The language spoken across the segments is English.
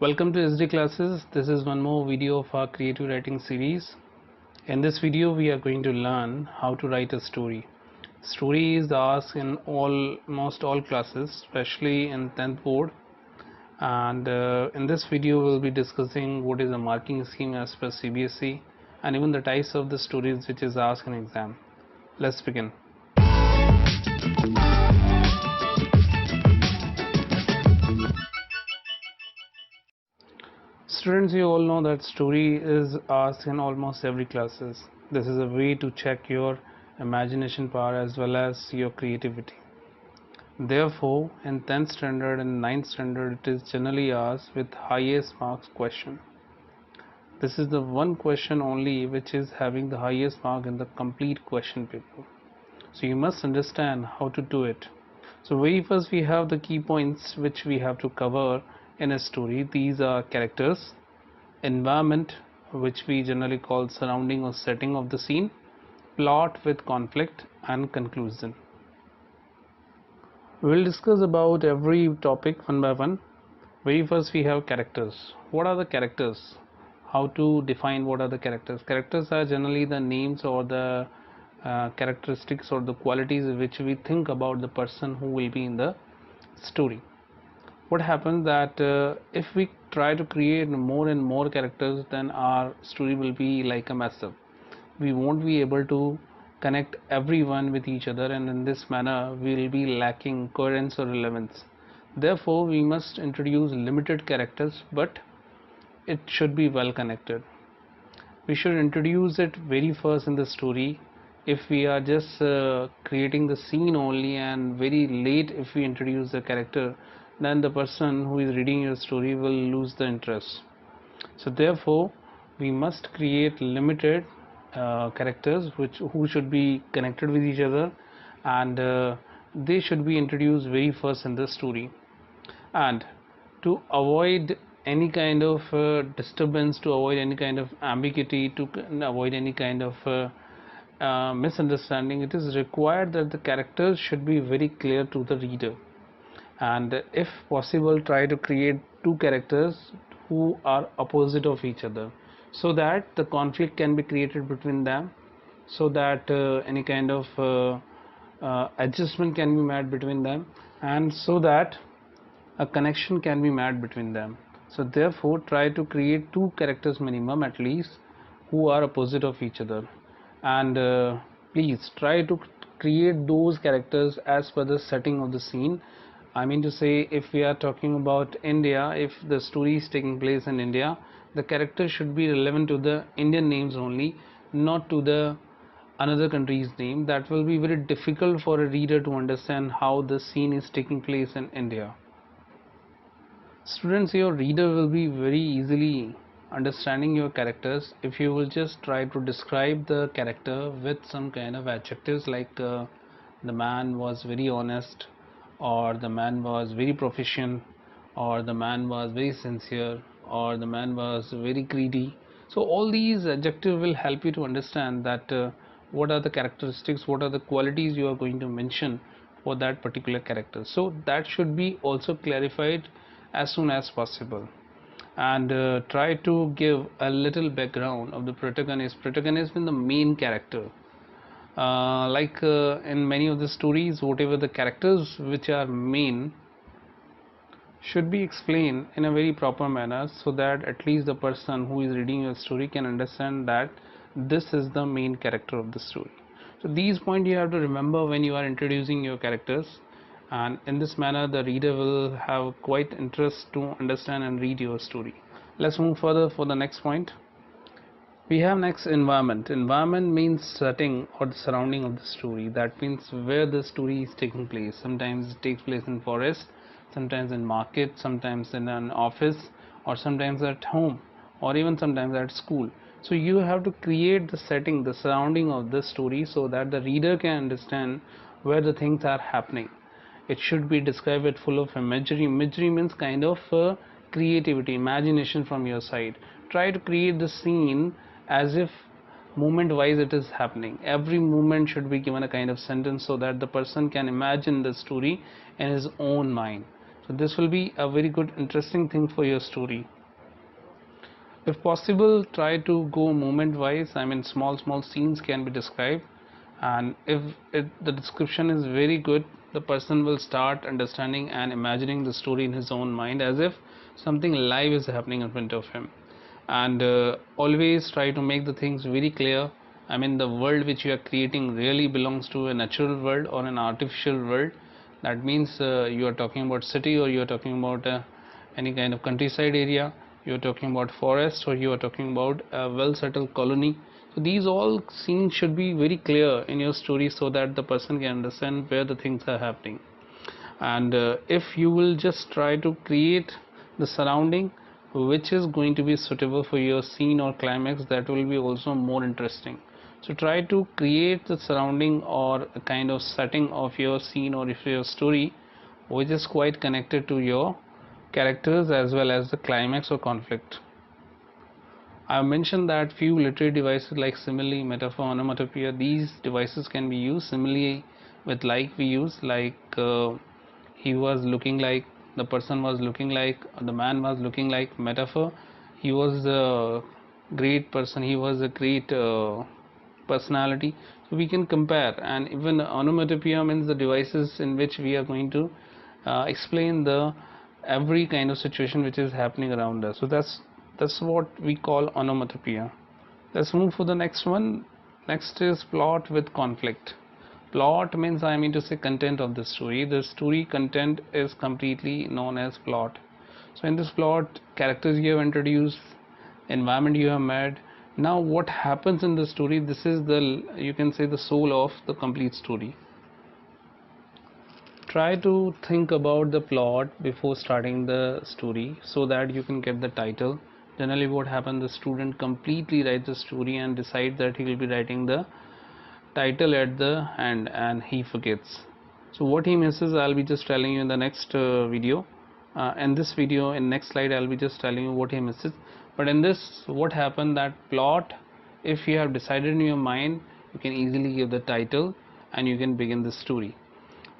Welcome to SD Classes. This is one more video of our creative writing series. In this video, we are going to learn how to write a story. Story is asked in almost all classes, especially in 10th board. And in this video, we'll be discussing what is a marking scheme as per CBSE and even the types of the stories which is asked in exam. Let's begin. Students, you all know that story is asked in almost every classes. This is a way to check your imagination power as well as your creativity. Therefore, in 10th standard and 9th standard, it is generally asked with highest marks question. This is the one question only which is having the highest mark in the complete question paper. So you must understand how to do it. So very first we have the key points which we have to cover in a story. These are characters, environment, which we generally call surrounding or setting of the scene, plot with conflict, and conclusion. We will discuss about every topic one by one. Very first we have characters. What are the characters? How to define what are the characters? Characters are generally the names or the characteristics or the qualities which we think about the person who will be in the story. What happens that if we try to create more and more characters, then our story will be like a mess up. We won't be able to connect everyone with each other, and in this manner we will be lacking coherence or relevance. Therefore we must introduce limited characters, but it should be well connected. We should introduce it very first in the story. If we are just creating the scene only and very late if we introduce the character, then the person who is reading your story will lose the interest. So therefore we must create limited characters who should be connected with each other, and they should be introduced very first in the story. And to avoid any kind of disturbance, to avoid any kind of ambiguity, to avoid any kind of misunderstanding, it is required that the characters should be very clear to the reader. And if possible, try to create two characters who are opposite of each other, so that the conflict can be created between them, so that any kind of adjustment can be made between them, and so that a connection can be made between them. So therefore try to create two characters minimum at least who are opposite of each other, and please try to create those characters as per the setting of the scene. I mean to say, if we are talking about India, if the story is taking place in India, the character should be relevant to the Indian names only, not to the another country's name. That will be very difficult for a reader to understand how the scene is taking place in India. Students, your reader will be very easily understanding your characters if you will just try to describe the character with some kind of adjectives like the man was very honest, or the man was very proficient, or the man was very sincere, or the man was very greedy. So all these adjectives will help you to understand that what are the characteristics, what are the qualities you are going to mention for that particular character. So that should be also clarified as soon as possible. And try to give a little background of the protagonist. Protagonist is the main character. In many of the stories, whatever the characters which are main should be explained in a very proper manner, so that at least the person who is reading your story can understand that this is the main character of the story. So these points you have to remember when you are introducing your characters, and in this manner the reader will have quite interest to understand and read your story. Let's move further for the next point. We have next environment. Environment means setting or the surrounding of the story. That means where the story is taking place. Sometimes it takes place in forest, sometimes in market, sometimes in an office, or sometimes at home, or even sometimes at school. So you have to create the setting, the surrounding of the story, so that the reader can understand where the things are happening. It should be described with full of imagery. Imagery means kind of creativity, imagination from your side. Try to create the scene as if movement wise it is happening. Every movement should be given a kind of sentence, so that the person can imagine the story in his own mind. So this will be a very good interesting thing for your story. If possible, try to go moment wise. I mean, small scenes can be described, and if the description is very good, the person will start understanding and imagining the story in his own mind as if something live is happening in front of him. And always try to make the things very clear. I mean, the world which you are creating really belongs to a natural world or an artificial world. That means you are talking about city, or you are talking about any kind of countryside area, you are talking about forest, or you are talking about a well settled colony. So these all scenes should be very clear in your story so that the person can understand where the things are happening. And if you will just try to create the surrounding which is going to be suitable for your scene or climax, that will be also more interesting. So try to create the surrounding or a kind of setting of your scene or if your story which is quite connected to your characters as well as the climax or conflict. I have mentioned that few literary devices like simile, metaphor, onomatopoeia, these devices can be used. Simile with like we use, like he was looking like, the person was looking like, the man was looking like. Metaphor, he was a great person, he was a great personality. So we can compare. And even onomatopoeia means the devices in which we are going to explain the every kind of situation which is happening around us. So that's what we call onomatopoeia. Let's move for the next one. Next is plot with conflict. Plot means, I mean to say, content of the story. The story content is completely known as plot. So in this plot, characters you have introduced, environment you have made. Now what happens in the story, this is the, you can say, the soul of the complete story. Try to think about the plot before starting the story so that you can get the title. Generally what happens, the student completely writes the story and decides that he will be writing the title at the end, and he forgets. So what he misses, I'll be just telling you in the next video. In this video, in next slide, I'll be just telling you what he misses. But in this, what happened, that plot, if you have decided in your mind, you can easily give the title and you can begin the story.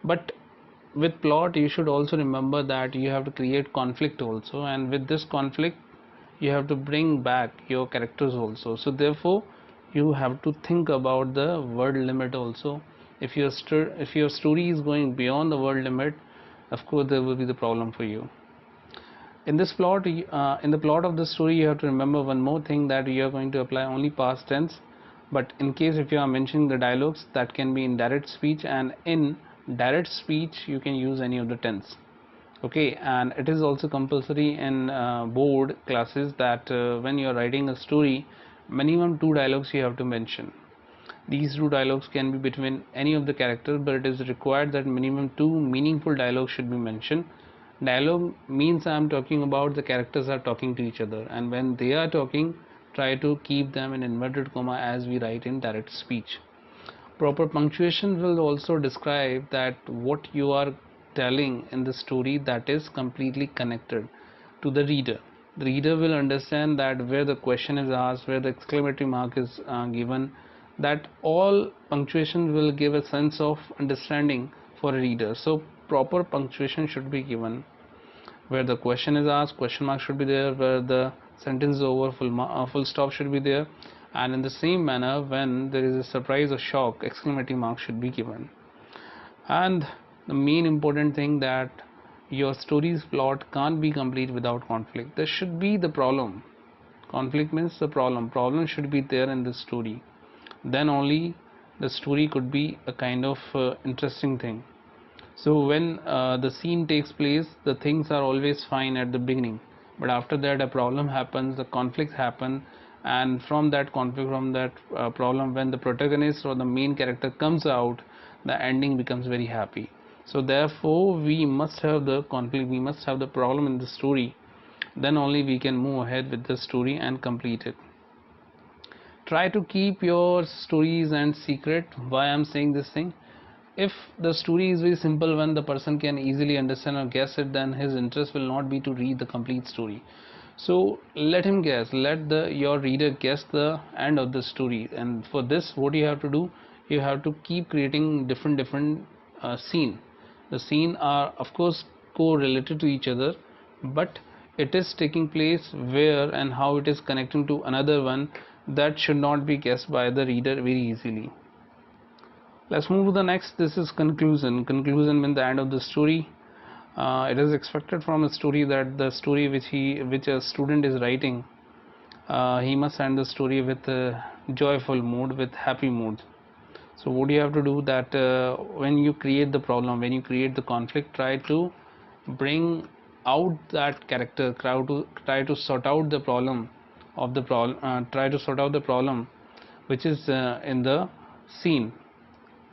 But with plot, you should also remember that you have to create conflict also, and with this conflict you have to bring back your characters also. So therefore you have to think about the word limit also. If your story is going beyond the word limit, of course there will be the problem for you. In this plot, in the plot of the story, you have to remember one more thing, that you are going to apply only past tense. But in case if you are mentioning the dialogues, that can be in direct speech, and in direct speech you can use any of the tense. Okay, and it is also compulsory in board classes that when you are writing a story, minimum 2 dialogues you have to mention. These 2 dialogues can be between any of the characters, but it is required that minimum 2 meaningful dialogues should be mentioned. Dialogue means I am talking about the characters are talking to each other, and when they are talking, try to keep them in inverted comma as we write in direct speech. Proper punctuation will also describe that what you are telling in the story, that is completely connected to the reader. The reader will understand that where the question is asked, where the exclamatory mark is given, that all punctuation will give a sense of understanding for a reader. So proper punctuation should be given. Where the question is asked, question mark should be there. Where the sentence is over, full stop should be there. And in the same manner, when there is a surprise or shock, exclamatory mark should be given. And the main important thing, that your story's plot can't be complete without conflict. There should be the problem. Conflict means the problem should be there in the story. Then only the story could be a kind of interesting thing. So when the scene takes place, the things are always fine at the beginning, but after that a problem happens, the conflicts happen, and from that conflict, from that problem, when the protagonist or the main character comes out, the ending becomes very happy. So therefore we must have the conflict, we must have the problem in the story, then only we can move ahead with the story and complete it. Try to keep your stories and secret. Why I'm saying this thing? If the story is very simple one, the person can easily understand or guess it, then his interest will not be to read the complete story. So let him guess, let your reader guess the end of the story. And for this, what you have to do, you have to keep creating different scene. The scene are, of course, correlated to each other, but it is taking place where and how it is connecting to another one, that should not be guessed by the reader very easily. Let's move to the next. This is conclusion. Conclusion means the end of the story. It is expected from a story that the story which a student is writing, he must end the story with a joyful mood, with happy mood. So what you have to do that when you create the problem, when you create the conflict, try to bring out that character, try to sort out the problem of the problem, try to sort out the problem which is in the scene,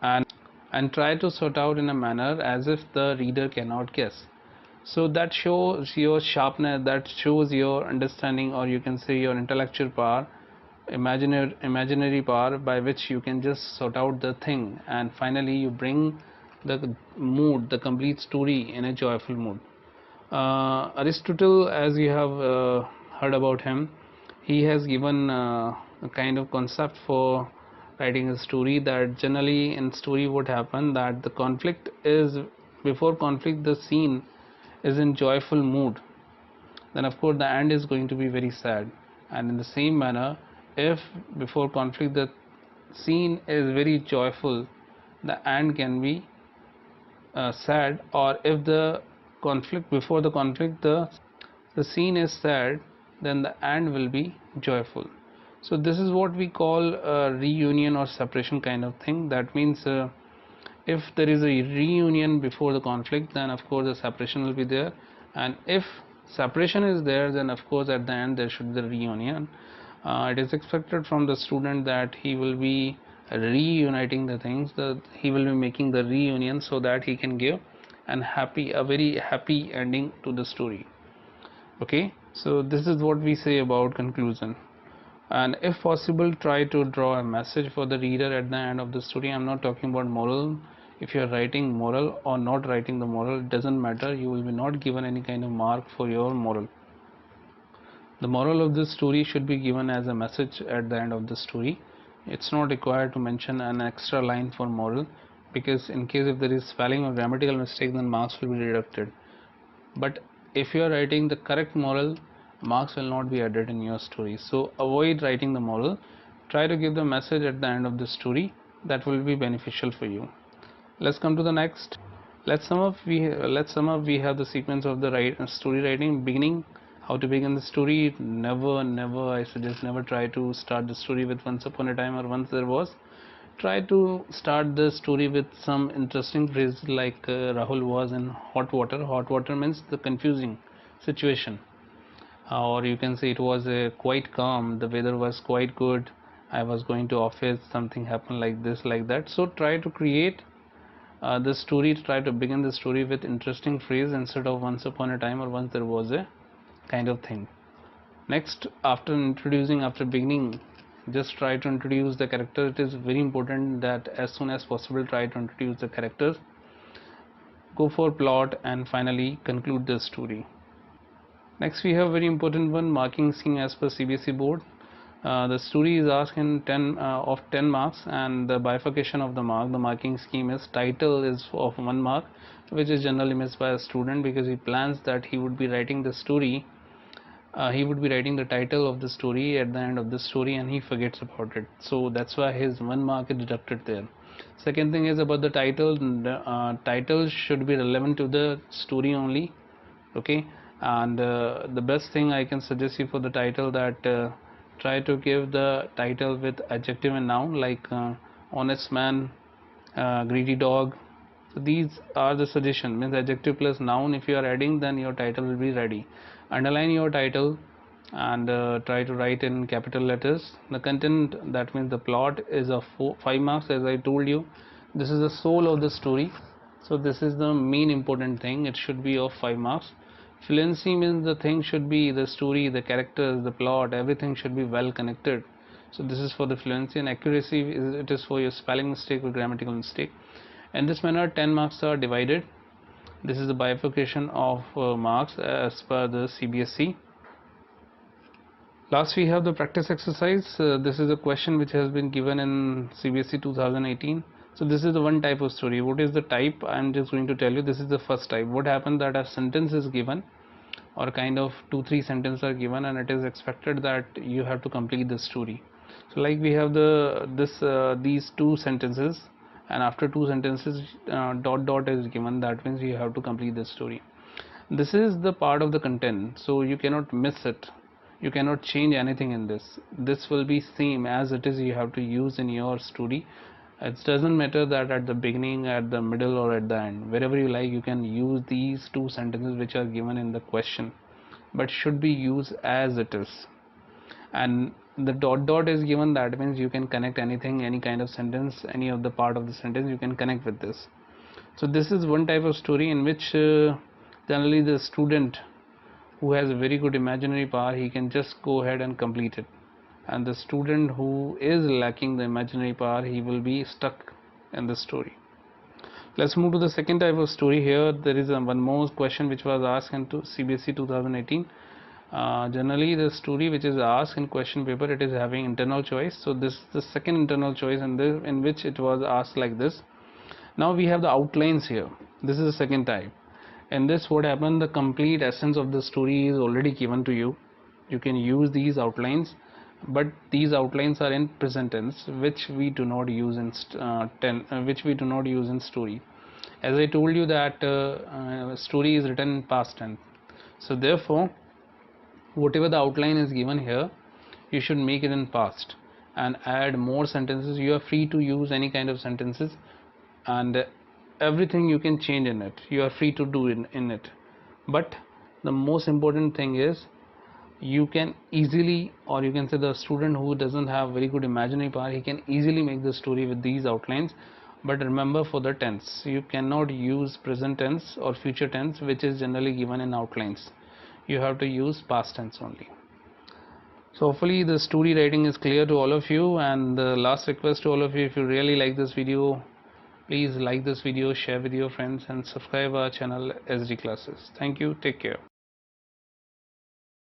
and try to sort out in a manner as if the reader cannot guess. So that shows your sharpness, that shows your understanding, or you can say your intellectual power, imaginary power, by which you can just sort out the thing, and finally you bring the mood, the complete story in a joyful mood. Aristotle, as you have heard about him, he has given a kind of concept for writing a story, that generally in story what happen, that the conflict is, before conflict the scene is in joyful mood, then of course the end is going to be very sad. And in the same manner, if before conflict the scene is very joyful, the end can be sad. Or if the conflict, before the conflict the scene is sad, then the end will be joyful. So this is what we call a reunion or separation kind of thing. That means if there is a reunion before the conflict, then of course the separation will be there, and if separation is there, then of course at the end there should be the reunion. It is expected from the student that he will be reuniting the things, that he will be making the reunion, so that he can give a very happy ending to the story. Okay, so this is what we say about conclusion. And if possible, try to draw a message for the reader at the end of the story. I'm not talking about moral. If you are writing moral or not writing the moral, it doesn't matter, you will be not given any kind of mark for your moral. The moral of this story should be given as a message at the end of the story. It's not required to mention an extra line for moral, because in case if there is spelling or grammatical mistake, then marks will be deducted. But if you are writing the correct moral, marks will not be added in your story. So avoid writing the moral, try to give the message at the end of the story, that will be beneficial for you. Let's come to the next. Let's sum up. We have the sequence of the story writing. Beginning, how to begin the story. Never, I suggest never try to start the story with once upon a time or once there was. Try to start the story with some interesting phrase, like Rahul was in hot water. Hot water means the confusing situation, or you can say it was quite calm, the weather was quite good, I was going to office, something happened like this, like that. So try to create the story, try to begin the story with interesting phrase instead of once upon a time or once there was a kind of thing. Next, after beginning, just try to introduce the character. It is very important that as soon as possible try to introduce the characters, go for plot, and finally conclude the story. Next we have very important one, marking scheme as per CBSE board. The story is asked in 10 marks, and the bifurcation of the marking scheme is title is of 1 mark, which is generally missed by a student because he plans that he would be writing the story, he would be writing the title of the story at the end of the story, and he forgets about it. So that's why his 1 mark is deducted there. Second thing is about the title. Title should be relevant to the story only. Okay, and the best thing I can suggest you for the title, that try to give the title with adjective and noun, like honest man, greedy dog. So these are the suggestion, means adjective plus noun if you are adding, then your title will be ready. Underline your title and try to write in capital letters. The content, that means the plot, is of 5 marks. As I told you, this is the soul of the story, so this is the main important thing, it should be of 5 marks. Fluency means the thing should be, the story, the characters, the plot, everything should be well connected. So this is for the fluency. And accuracy it is for your spelling mistake or grammatical mistake. In this manner 10 marks are divided. This is the bifurcation of marks as per the CBSE. Last we have the practice exercise. This is a question which has been given in CBSE 2018. So this is the one type of story. What is the type? I'm just going to tell you. This is the first type. What happens that a sentence is given, or kind of 2-3 sentences are given, and it is expected that you have to complete the story. So like we have these two sentences, and after two sentences dot dot is given. That means you have to complete the story. This is the part of the content, so you cannot miss it. You cannot change anything in this. This will be same as it is. You have to use in your story. It doesn't matter that at the beginning, at the middle, or at the end, wherever you like, you can use these two sentences which are given in the question, but should be used as it is. And the dot dot is given. That means you can connect anything, any kind of sentence, any of the part of the sentence you can connect with this. So this is one type of story in which generally the student who has a very good imaginary power, he can just go ahead and complete it, and the student who is lacking the imaginary power, he will be stuck in the story. Let's move to the second type of story. Here there is one more question which was asked into CBSE 2018. Generally the story which is asked in question paper, it is having internal choice. So this is the second internal choice in which it was asked like this. Now we have the outlines here. This is the second type. In this, what happened, the complete essence of the story is already given to you. You can use these outlines, but these outlines are in present tense, which we do not use in story. As I told you that story is written in past tense. So therefore, whatever the outline is given here, you should make it in past and add more sentences. You are free to use any kind of sentences, and everything you can change in it. You are free to do in it. But the most important thing is, you can easily, or you can say the student who doesn't have very good imaginary power, he can easily make the story with these outlines. But remember, for the tense, you cannot use present tense or future tense, which is generally given in outlines. You have to use past tense only. So hopefully the story writing is clear to all of you, and the last request to all of you, if you really like this video, please like this video, share with your friends, and subscribe our channel SD Classes. Thank you. Take care.